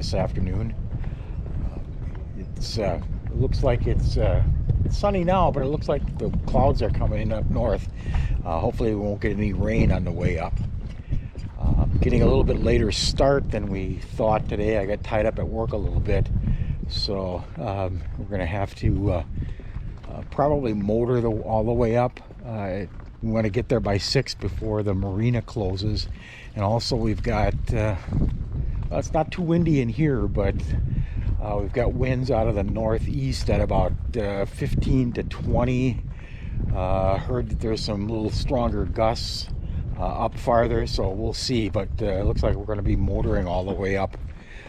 this afternoon. It looks like it's sunny now, but it looks like the clouds are coming up north. Hopefully we won't get any rain on the way up. Getting a little bit later start than we thought today. I got tied up at work a little bit, so we're going to have to probably motor all the way up. We want to get there by 6 before the marina closes. And also we've got, well, it's not too windy in here, but we've got winds out of the northeast at about 15 to 20. Heard that there's some little stronger gusts up farther, so we'll see. But it looks like we're going to be motoring all the way up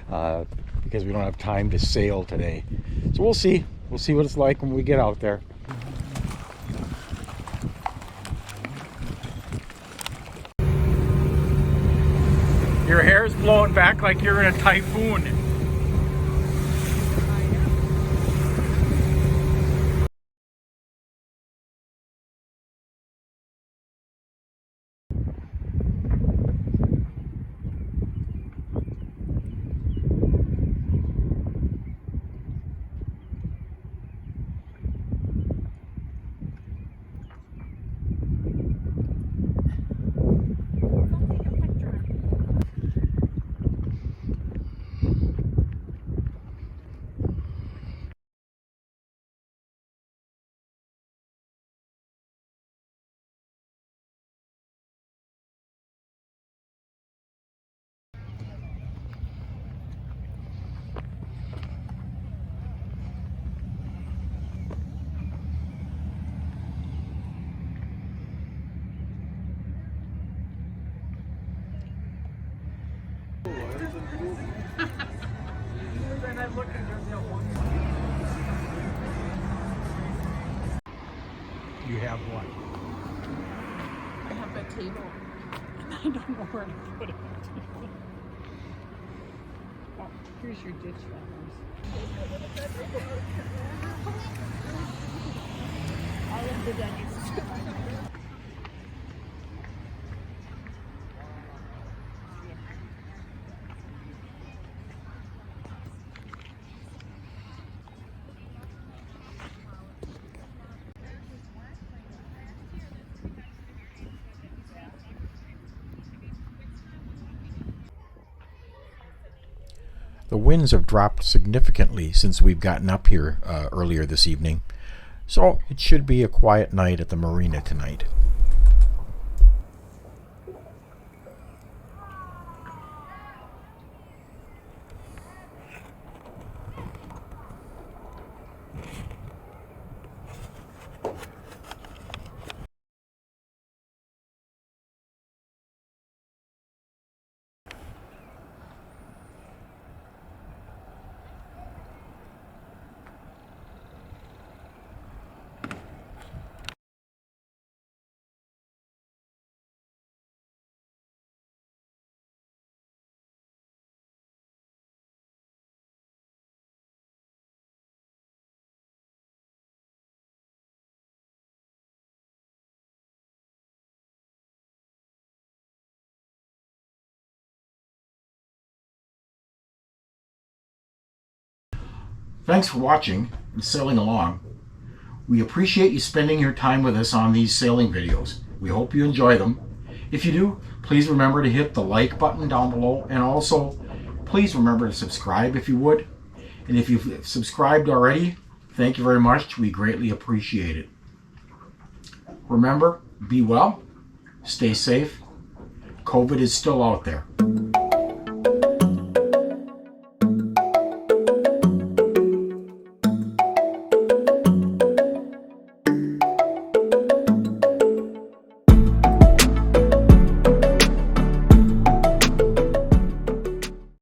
because we don't have time to sail today. So we'll see. We'll see what it's like when we get out there. Your hair's blowing back like you're in a typhoon. You have what? I have a table. I don't know where to put it. Oh, here's your ditch flowers. All of the Denny's. The winds have dropped significantly since we've gotten up here earlier this evening, so it should be a quiet night at the marina tonight. Thanks for watching and sailing along. We appreciate you spending your time with us on these sailing videos. We hope you enjoy them. If you do, please remember to hit the like button down below, and also please remember to subscribe if you would. And if you've subscribed already, thank you very much. We greatly appreciate it. Remember, be well, stay safe. COVID is still out there.